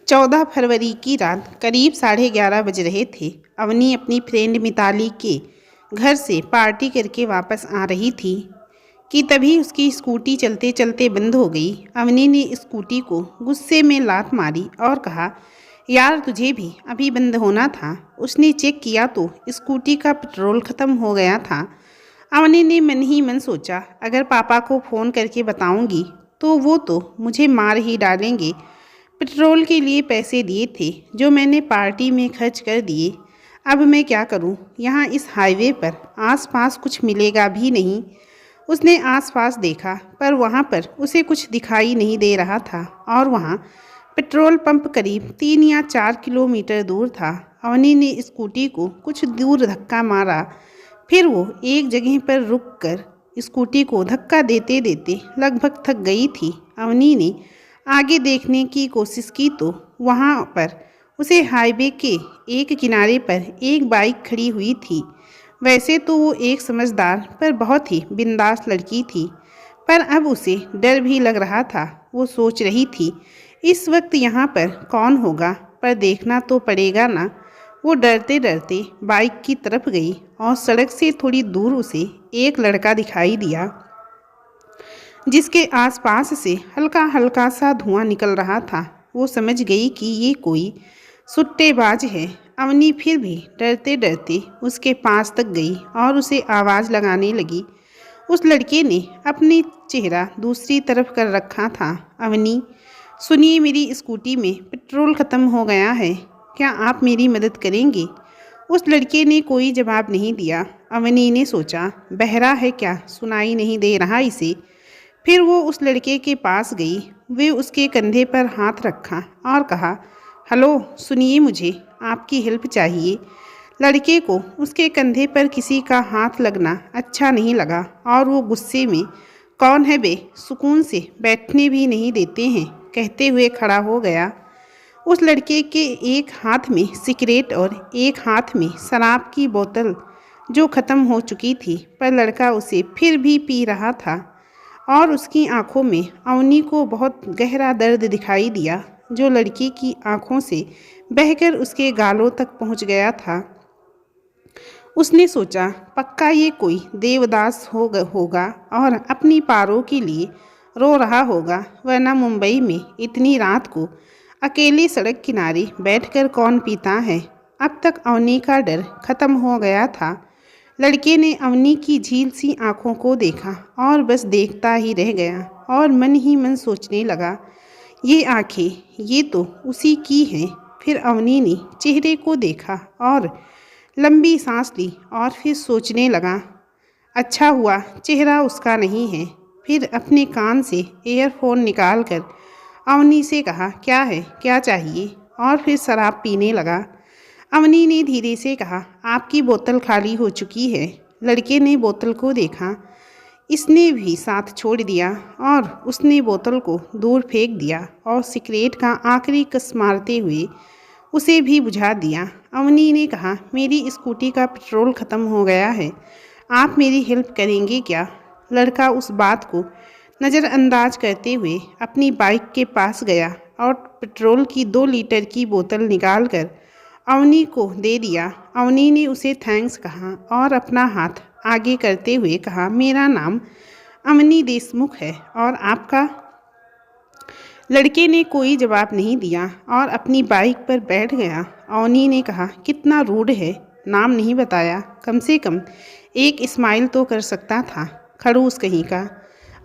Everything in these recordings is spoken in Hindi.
14 फरवरी की रात करीब 11:30 बज रहे थे। अवनी अपनी फ्रेंड मिताली के घर से पार्टी करके वापस आ रही थी कि तभी उसकी स्कूटी चलते चलते बंद हो गई। अवनी ने स्कूटी को गुस्से में लात मारी और कहा, यार तुझे भी अभी बंद होना था। उसने चेक किया तो स्कूटी का पेट्रोल ख़त्म हो गया था। अवनी ने मन ही मन सोचा, अगर पापा को फ़ोन करके बताऊंगी तो वो तो मुझे मार ही डालेंगे। पेट्रोल के लिए पैसे दिए थे जो मैंने पार्टी में खर्च कर दिए। अब मैं क्या करूं? यहाँ इस हाईवे पर आसपास कुछ मिलेगा भी नहीं। उसने आसपास देखा पर वहाँ पर उसे कुछ दिखाई नहीं दे रहा था और वहाँ पेट्रोल पंप करीब 3 या 4 किलोमीटर दूर था। अवनी ने स्कूटी को कुछ दूर धक्का मारा, फिर वो एक जगह पर रुककर स्कूटी को धक्का देते देते लगभग थक गई थी। अवनी ने आगे देखने की कोशिश की तो वहाँ पर उसे हाईवे के एक किनारे पर एक बाइक खड़ी हुई थी। वैसे तो वो एक समझदार पर बहुत ही बिंदास लड़की थी, पर अब उसे डर भी लग रहा था। वो सोच रही थी, इस वक्त यहाँ पर कौन होगा, पर देखना तो पड़ेगा ना। वो डरते डरते बाइक की तरफ गई और सड़क से थोड़ी दूर उसे एक लड़का दिखाई दिया जिसके आसपास से हल्का हल्का सा धुआं निकल रहा था। वो समझ गई कि ये कोई सुट्टेबाज है। अवनी फिर भी डरते डरते उसके पास तक गई और उसे आवाज़ लगाने लगी। उस लड़के ने अपनी चेहरा दूसरी तरफ कर रखा था। अवनी, सुनिए, मेरी स्कूटी में पेट्रोल ख़त्म हो गया है, क्या आप मेरी मदद करेंगे? उस लड़के ने कोई जवाब नहीं दिया। अवनी ने सोचा, बहरा है क्या, सुनाई नहीं दे रहा इसे। फिर वो उस लड़के के पास गई। वे उसके कंधे पर हाथ रखा और कहा, हेलो, सुनिए, मुझे आपकी हेल्प चाहिए। लड़के को उसके कंधे पर किसी का हाथ लगना अच्छा नहीं लगा और वो गुस्से में, कौन है बे, सुकून से बैठने भी नहीं देते हैं, कहते हुए खड़ा हो गया। उस लड़के के एक हाथ में सिगरेट और एक हाथ में शराब की बोतल जो ख़त्म हो चुकी थी, पर लड़का उसे फिर भी पी रहा था और उसकी आंखों में अवनी को बहुत गहरा दर्द दिखाई दिया जो लड़की की आंखों से बहकर उसके गालों तक पहुंच गया था। उसने सोचा, पक्का ये कोई देवदास होगा और अपनी पारों के लिए रो रहा होगा, वरना मुंबई में इतनी रात को अकेले सड़क किनारे बैठकर कौन पीता है। अब तक अवनी का डर खत्म हो गया था। लड़के ने अवनी की झील सी आंखों को देखा और बस देखता ही रह गया और मन ही मन सोचने लगा, ये आंखें, ये तो उसी की हैं। फिर अवनी ने चेहरे को देखा और लंबी सांस ली और फिर सोचने लगा, अच्छा हुआ चेहरा उसका नहीं है। फिर अपने कान से ईयरफोन निकालकर अवनी से कहा, क्या है, क्या चाहिए, और फिर शराब पीने लगा। अवनी ने धीरे से कहा, आपकी बोतल खाली हो चुकी है। लड़के ने बोतल को देखा, इसने भी साथ छोड़ दिया और उसने बोतल को दूर फेंक दिया और सिगरेट का आखिरी कस मारते हुए उसे भी बुझा दिया। अवनी ने कहा, मेरी स्कूटी का पेट्रोल ख़त्म हो गया है, आप मेरी हेल्प करेंगे क्या? लड़का उस बात को नज़रअंदाज करते हुए अपनी बाइक के पास गया और पेट्रोल की 2 लीटर की बोतल निकालकर अवनी को दे दिया। अवनी ने उसे थैंक्स कहा और अपना हाथ आगे करते हुए कहा, मेरा नाम अवनी देशमुख है, और आपका? लड़के ने कोई जवाब नहीं दिया और अपनी बाइक पर बैठ गया। अवनी ने कहा, कितना रूड है, नाम नहीं बताया, कम से कम एक स्माइल तो कर सकता था, खड़ूस कहीं का।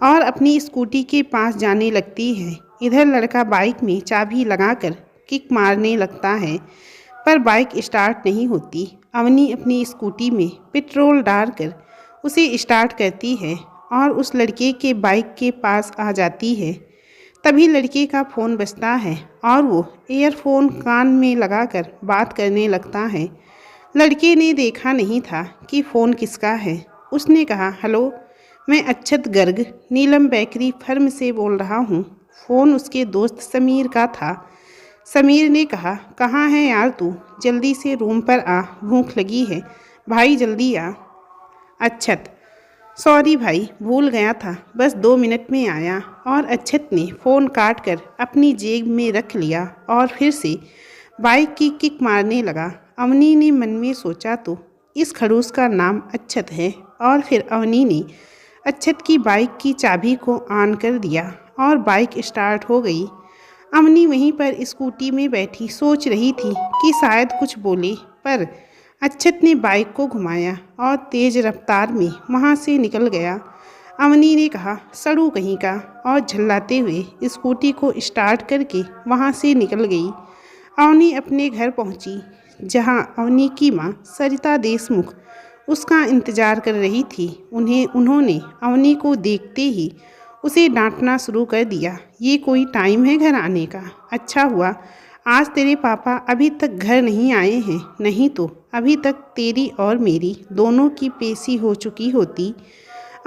और अपनी स्कूटी के पास जाने लगती है। इधर लड़का बाइक में चाबी लगाकर किक मारने लगता है, पर बाइक स्टार्ट नहीं होती। अवनी अपनी स्कूटी में पेट्रोल डालकर उसे स्टार्ट करती है और उस लड़के के बाइक के पास आ जाती है। तभी लड़के का फ़ोन बजता है और वो ईयरफोन कान में लगाकर बात करने लगता है। लड़के ने देखा नहीं था कि फ़ोन किसका है। उसने कहा, हेलो, मैं अक्षत गर्ग नीलम बेकरी फर्म से बोल रहा हूँ। फ़ोन उसके दोस्त समीर का था। समीर ने कहा, कहाँ है यार तू, जल्दी से रूम पर आ, भूख लगी है, भाई जल्दी आ। अक्षत, सॉरी भाई, भूल गया था, बस 2 मिनट में आया। और अक्षत ने फ़ोन काट कर अपनी जेब में रख लिया और फिर से बाइक की किक मारने लगा। अवनी ने मन में सोचा तो इस खड़ूस का नाम अक्षत है। और फिर अवनी ने अक्षत की बाइक की चाबी को ऑन कर दिया और बाइक स्टार्ट हो गई। अवनी वहीं पर स्कूटी में बैठी सोच रही थी कि शायद कुछ बोले, पर अक्षत ने बाइक को घुमाया और तेज़ रफ्तार में वहाँ से निकल गया। अवनी ने कहा, सड़ू कहीं का, और झल्लाते हुए स्कूटी को स्टार्ट करके वहाँ से निकल गई। अवनी अपने घर पहुँची, जहाँ अवनी की माँ सरिता देशमुख उसका इंतज़ार कर रही थी। उन्होंने अवनी को देखते ही उसे डांटना शुरू कर दिया। ये कोई टाइम है घर आने का? अच्छा हुआ आज तेरे पापा अभी तक घर नहीं आए हैं, नहीं तो अभी तक तेरी और मेरी दोनों की पेशी हो चुकी होती।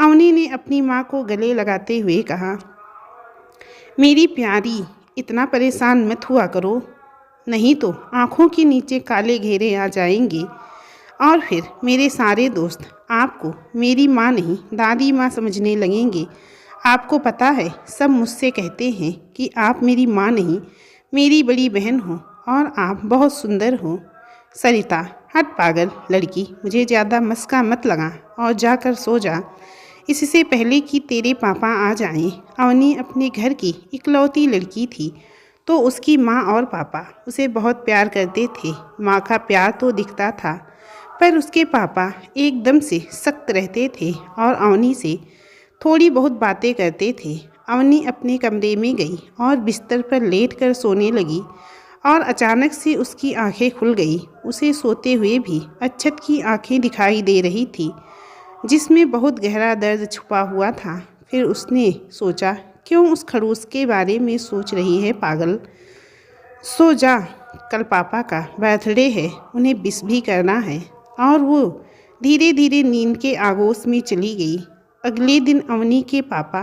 अवनी ने अपनी माँ को गले लगाते हुए कहा, मेरी प्यारी, इतना परेशान मत हुआ करो, नहीं तो आँखों के नीचे काले घेरे आ जाएंगे और फिर मेरे सारे दोस्त आपको मेरी माँ नहीं दादी माँ समझने लगेंगे। आपको पता है, सब मुझसे कहते हैं कि आप मेरी माँ नहीं मेरी बड़ी बहन हो और आप बहुत सुंदर हो। सरिता, हट पागल लड़की, मुझे ज़्यादा मस्का मत लगा और जाकर सो जा, इससे पहले कि तेरे पापा आ जाएं। अवनी अपने घर की इकलौती लड़की थी, तो उसकी माँ और पापा उसे बहुत प्यार करते थे। माँ का प्यार तो दिखता था, पर उसके पापा एकदम से सख्त रहते थे और अवनी से थोड़ी बहुत बातें करते थे। अवनी अपने कमरे में गई और बिस्तर पर लेटकर सोने लगी और अचानक से उसकी आंखें खुल गई। उसे सोते हुए भी अक्षत की आंखें दिखाई दे रही थी, जिसमें बहुत गहरा दर्द छुपा हुआ था। फिर उसने सोचा, क्यों उस खड़ूस के बारे में सोच रही है पागल? सो जा, कल पापा का बर्थडे है, उन्हें विश भी करना है। और वो धीरे धीरे नींद के आगोश में चली गई। अगले दिन अवनी के पापा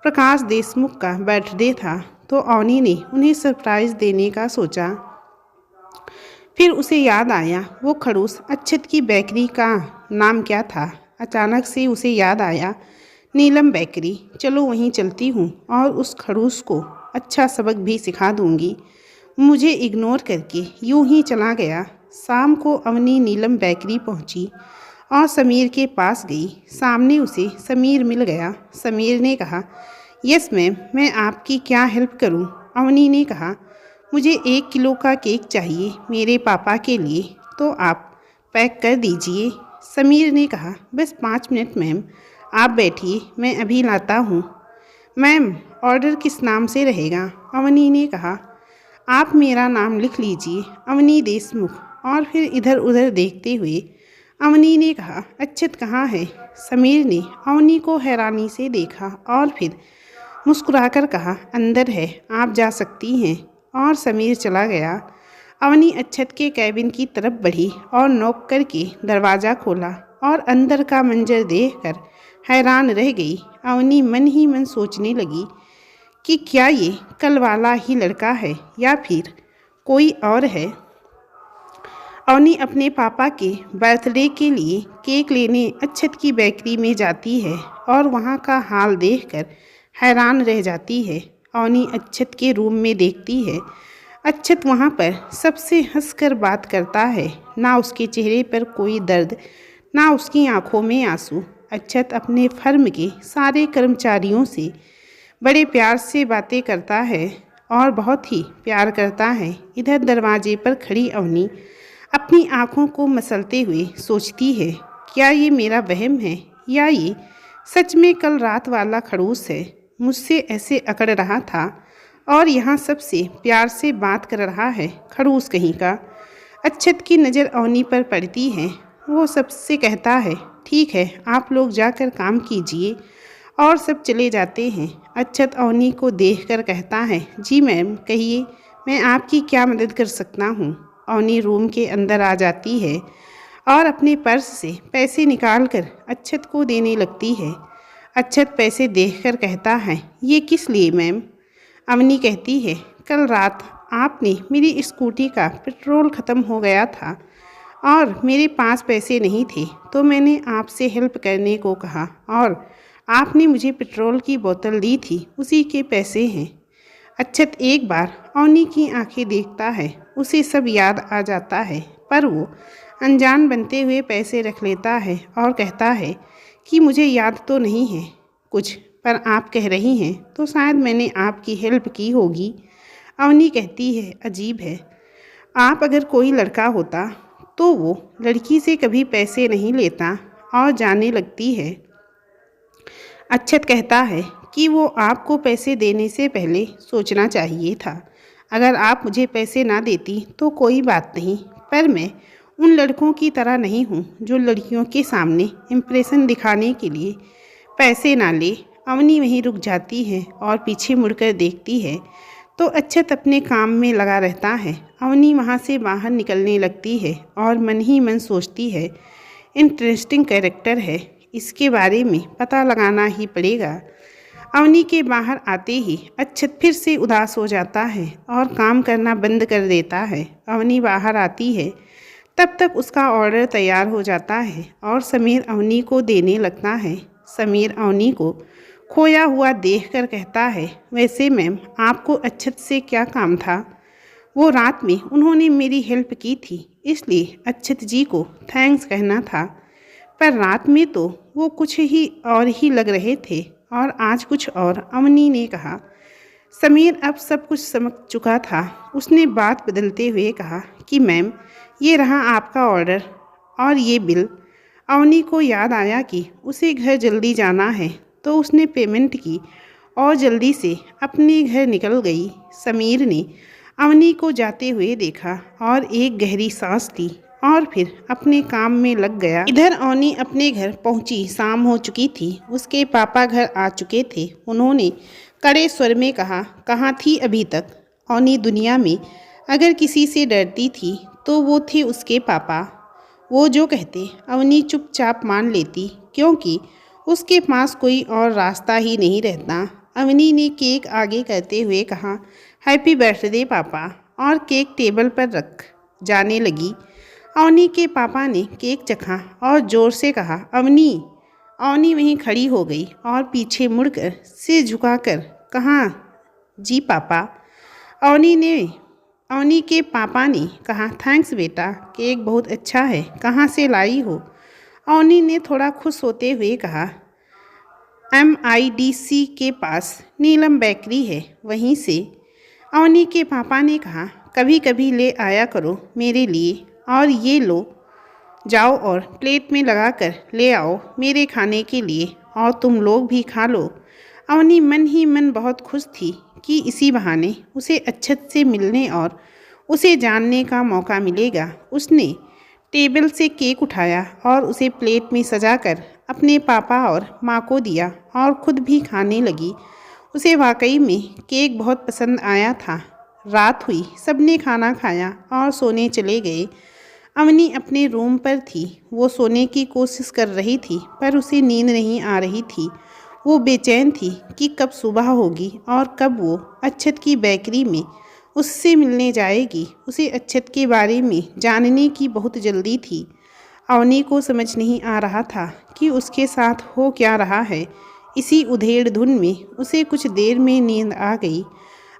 प्रकाश देशमुख का बर्थडे था, तो अवनी ने उन्हें सरप्राइज़ देने का सोचा। फिर उसे याद आया, वो खड़ूस अक्षत की बेकरी का नाम क्या था? अचानक से उसे याद आया, नीलम बेकरी। चलो वहीं चलती हूँ और उस खड़ूस को अच्छा सबक भी सिखा दूँगी। मुझे इग्नोर करके यूं ही चला गया। शाम को अवनी नीलम बेकरी पहुँची और समीर के पास गई। सामने उसे समीर मिल गया। समीर ने कहा, यस मैम, मैं आपकी क्या हेल्प करूं? अवनी ने कहा, मुझे 1 किलो का केक चाहिए मेरे पापा के लिए, तो आप पैक कर दीजिए। समीर ने कहा, बस 5 मिनट मैम, आप बैठिए, मैं अभी लाता हूँ। मैम, ऑर्डर किस नाम से रहेगा? अवनी ने कहा, आप मेरा नाम लिख लीजिए, अवनी देशमुख। और फिर इधर उधर देखते हुए अवनी ने कहा, अक्षत कहाँ है? समीर ने अवनी को हैरानी से देखा और फिर मुस्कुराकर कहा, अंदर है, आप जा सकती हैं। और समीर चला गया। अवनी अक्षत के कैबिन की तरफ बढ़ी और नॉक करके दरवाज़ा खोला और अंदर का मंजर देखकर हैरान रह गई। अवनी मन ही मन सोचने लगी कि क्या ये कल वाला ही लड़का है या फिर कोई और है। अवनी अपने पापा के बर्थडे के लिए केक लेने अक्षत की बेकरी में जाती है और वहाँ का हाल देखकर हैरान रह जाती है। अवनी अक्षत के रूम में देखती है, अक्षत वहाँ पर सबसे हंसकर बात करता है। ना उसके चेहरे पर कोई दर्द, ना उसकी आंखों में आंसू। अक्षत अपने फर्म के सारे कर्मचारियों से बड़े प्यार से बातें करता है और बहुत ही प्यार करता है। इधर दरवाजे पर खड़ी अवनी अपनी आँखों को मसलते हुए सोचती है, क्या ये मेरा वहम है या ये सच में कल रात वाला खड़ूस है? मुझसे ऐसे अकड़ रहा था और यहाँ सबसे प्यार से बात कर रहा है, खड़ूस कहीं का। अक्षत की नज़र अवनी पर पड़ती है। वो सबसे कहता है, ठीक है, आप लोग जाकर काम कीजिए, और सब चले जाते हैं। अक्षत अवनी को देखकर कहता है, जी मैम, कहिए, मैं आपकी क्या मदद कर सकता हूँ? अवनी रूम के अंदर आ जाती है और अपने पर्स से पैसे निकालकर अक्षत को देने लगती है। अक्षत पैसे देखकर कहता है, ये किस लिए मैम? अवनी कहती है, कल रात आपने मेरी स्कूटी का पेट्रोल ख़त्म हो गया था और मेरे पास पैसे नहीं थे, तो मैंने आपसे हेल्प करने को कहा और आपने मुझे पेट्रोल की बोतल दी थी, उसी के पैसे हैं। अक्षत एक बार अवनी की आंखें देखता है, उसे सब याद आ जाता है, पर वो अनजान बनते हुए पैसे रख लेता है और कहता है कि मुझे याद तो नहीं है कुछ, पर आप कह रही हैं तो शायद मैंने आपकी हेल्प की होगी। अवनी कहती है, अजीब है, आप अगर कोई लड़का होता तो वो लड़की से कभी पैसे नहीं लेता। और जाने लगती है। अक्षत कहता है कि वो आपको पैसे देने से पहले सोचना चाहिए था। अगर आप मुझे पैसे ना देती तो कोई बात नहीं, पर मैं उन लड़कों की तरह नहीं हूँ जो लड़कियों के सामने इम्प्रेशन दिखाने के लिए पैसे ना ले। अवनी वहीं रुक जाती है और पीछे मुड़कर देखती है तो अक्षत अपने काम में लगा रहता है। अवनी वहाँ से बाहर निकलने लगती है और मन ही मन सोचती है, इंटरेस्टिंग कैरेक्टर है, इसके बारे में पता लगाना ही पड़ेगा। अवनी के बाहर आते ही अक्षत फिर से उदास हो जाता है और काम करना बंद कर देता है। अवनी बाहर आती है, तब तक उसका ऑर्डर तैयार हो जाता है और समीर अवनी को देने लगता है। समीर अवनी को खोया हुआ देखकर कहता है, वैसे मैम आपको अक्षत से क्या काम था? वो रात में उन्होंने मेरी हेल्प की थी, इसलिए अक्षत जी को थैंक्स कहना था, पर रात में तो वो कुछ ही और ही लग रहे थे और आज कुछ और। अवनी ने कहा। समीर अब सब कुछ समझ चुका था। उसने बात बदलते हुए कहा कि मैम ये रहा आपका ऑर्डर और ये बिल। अवनी को याद आया कि उसे घर जल्दी जाना है तो उसने पेमेंट की और जल्दी से अपने घर निकल गई। समीर ने अवनी को जाते हुए देखा और एक गहरी सांस ली और फिर अपने काम में लग गया। इधर अवनी अपने घर पहुंची। शाम हो चुकी थी। उसके पापा घर आ चुके थे। उन्होंने कड़े स्वर में कहा, कहाँ थी अभी तक? अवनी दुनिया में अगर किसी से डरती थी तो वो थे उसके पापा। वो जो कहते अवनी चुपचाप मान लेती, क्योंकि उसके पास कोई और रास्ता ही नहीं रहता। अवनी ने केक आगे करते हुए कहा, हैप्पी बर्थडे पापा, और केक टेबल पर रख जाने लगी। अवनी के पापा ने केक चखा और ज़ोर से कहा, अवनी। अवनी वहीं खड़ी हो गई और पीछे मुड़कर सिर झुकाकर कहा, जी पापा। अवनी के पापा ने कहा, थैंक्स बेटा, केक बहुत अच्छा है, कहाँ से लाई हो? अवनी ने थोड़ा खुश होते हुए कहा, MIDC के पास नीलम बेकरी है, वहीं से। अवनी के पापा ने कहा, कभी कभी ले आया करो मेरे लिए, और ये लो जाओ और प्लेट में लगाकर ले आओ मेरे खाने के लिए, और तुम लोग भी खा लो। अवनी मन ही मन बहुत खुश थी कि इसी बहाने उसे अक्षत से मिलने और उसे जानने का मौका मिलेगा। उसने टेबल से केक उठाया और उसे प्लेट में सजाकर अपने पापा और माँ को दिया और खुद भी खाने लगी। उसे वाकई में केक बहुत पसंद आया था। रात हुई, सबने खाना खाया और सोने चले गए। अवनी अपने रूम पर थी। वो सोने की कोशिश कर रही थी, पर उसे नींद नहीं आ रही थी। वो बेचैन थी कि कब सुबह होगी और कब वो अक्षत की बेकरी में उससे मिलने जाएगी। उसे अक्षत के बारे में जानने की बहुत जल्दी थी। अवनी को समझ नहीं आ रहा था कि उसके साथ हो क्या रहा है। इसी उधेड़ धुन में उसे कुछ देर में नींद आ गई।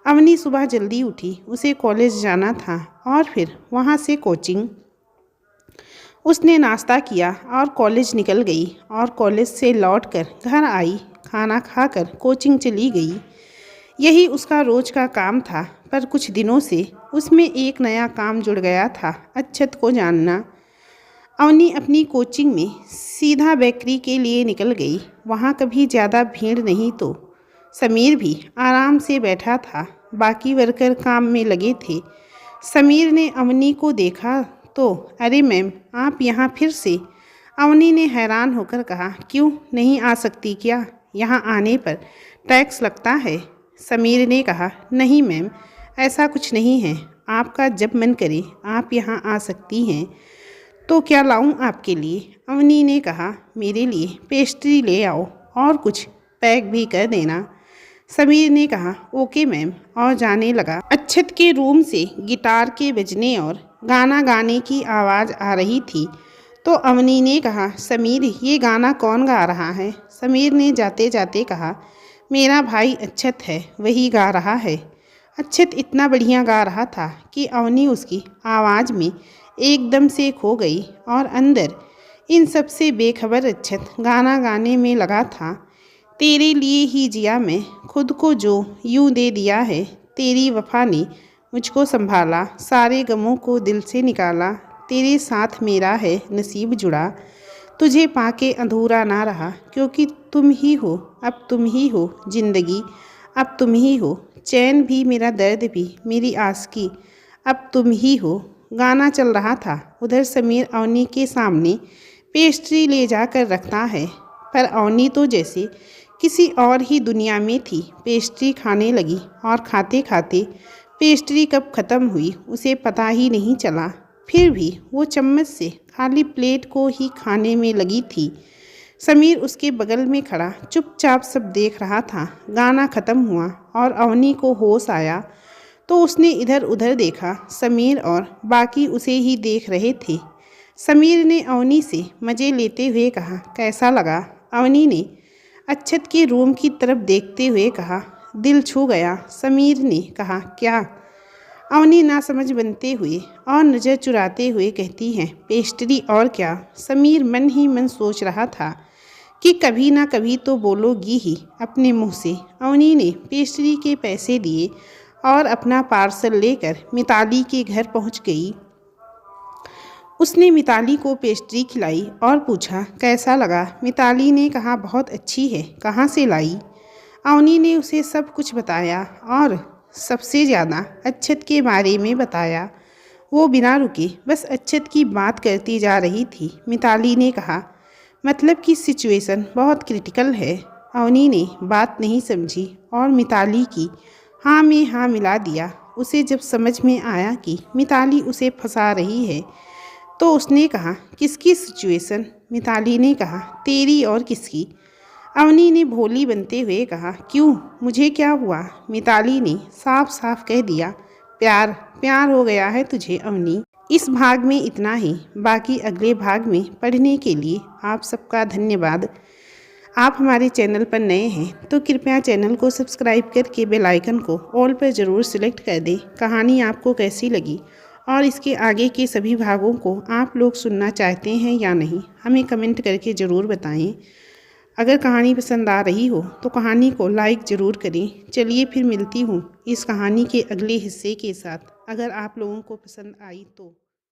अवनी सुबह जल्दी उठी। उसे कॉलेज जाना था और फिर वहाँ से कोचिंग। उसने नाश्ता किया और कॉलेज निकल गई और कॉलेज से लौटकर घर आई। खाना खाकर कोचिंग चली गई। यही उसका रोज का काम था, पर कुछ दिनों से उसमें एक नया काम जुड़ गया था, अक्षत को जानना। अवनी अपनी कोचिंग में सीधा बेकरी के लिए निकल गई। वहाँ कभी ज़्यादा भीड़ नहीं, तो समीर भी आराम से बैठा था। बाकी वर्कर काम में लगे थे। समीर ने अवनी को देखा तो, अरे मैम, आप यहाँ फिर से? अवनी ने हैरान होकर कहा, क्यों नहीं आ सकती क्या? यहाँ आने पर टैक्स लगता है। समीर ने कहा, नहीं मैम, ऐसा कुछ नहीं है। आपका जब मन करे आप यहाँ आ सकती हैं। तो क्या लाऊं आपके लिए? अवनी ने कहा, मेरे लिए पेस्ट्री ले आओ और कुछ पैक भी कर देना। समीर ने कहा, ओके मैम, और जाने लगा। अक्षत के रूम से गिटार के बजने और गाना गाने की आवाज़ आ रही थी। तो अवनी ने कहा, समीर, ये गाना कौन गा रहा है? समीर ने जाते जाते कहा, मेरा भाई अक्षत है, वही गा रहा है। अक्षत इतना बढ़िया गा रहा था कि अवनी उसकी आवाज़ में एकदम से खो गई और अंदर इन सब से बेखबर अक्षत गाना गाने में लगा था। तेरे लिए ही जिया मैं, खुद को जो यूं दे दिया है, तेरी वफा ने मुझको संभाला, सारे गमों को दिल से निकाला, तेरे साथ मेरा है नसीब जुड़ा, तुझे पाके अधूरा ना रहा, क्योंकि तुम ही हो, अब तुम ही हो जिंदगी, अब तुम ही हो चैन भी, मेरा दर्द भी, मेरी आस की, अब तुम ही हो। गाना चल रहा था। उधर समीर अवनी के सामने पेस्ट्री ले जाकर रखता है, पर अवनी तो जैसे किसी और ही दुनिया में थी। पेस्ट्री खाने लगी और खाते खाते पेस्ट्री कब ख़त्म हुई उसे पता ही नहीं चला। फिर भी वो चम्मच से खाली प्लेट को ही खाने में लगी थी। समीर उसके बगल में खड़ा चुपचाप सब देख रहा था। गाना ख़त्म हुआ और अवनी को होश आया तो उसने इधर उधर देखा। समीर और बाकी उसे ही देख रहे थे। समीर ने अवनी से मज़े लेते हुए कहा, कैसा लगा? अवनी ने अक्षत के रूम की तरफ देखते हुए कहा, दिल छू गया। समीर ने कहा, क्या? अवनी ना समझ बनते हुए और नज़र चुराते हुए कहती है, पेस्ट्री और क्या। समीर मन ही मन सोच रहा था कि कभी ना कभी तो बोलोगी ही अपने मुंह से। अवनी ने पेस्ट्री के पैसे दिए और अपना पार्सल लेकर मिताली के घर पहुंच गई। उसने मिताली को पेस्ट्री खिलाई और पूछा, कैसा लगा? मिताली ने कहा, बहुत अच्छी है, कहाँ से लाई? अवनी ने उसे सब कुछ बताया और सबसे ज़्यादा अक्षत के बारे में बताया। वो बिना रुके बस अक्षत की बात करती जा रही थी। मिताली ने कहा, मतलब कि सिचुएशन बहुत क्रिटिकल है। अवनी ने बात नहीं समझी और मिताली की हाँ में हाँ मिला दिया। उसे जब समझ में आया कि मिताली उसे फंसा रही है तो उसने कहा, किसकी सिचुएशन? मिताली ने कहा, तेरी और किसकी? अवनी ने भोली बनते हुए कहा, क्यों, मुझे क्या हुआ? मिताली ने साफ साफ कह दिया, प्यार प्यार हो गया है तुझे अवनी। इस भाग में इतना ही। बाकी अगले भाग में पढ़ने के लिए आप सबका धन्यवाद। आप हमारे चैनल पर नए हैं तो कृपया चैनल को सब्सक्राइब करके बेल आइकन को ऑल पर ज़रूर सिलेक्ट कर दें। कहानी आपको कैसी लगी और इसके आगे के सभी भागों को आप लोग सुनना चाहते हैं या नहीं, हमें कमेंट करके ज़रूर बताएं। अगर कहानी पसंद आ रही हो तो कहानी को लाइक ज़रूर करें। चलिए फिर मिलती हूँ इस कहानी के अगले हिस्से के साथ। अगर आप लोगों को पसंद आई तो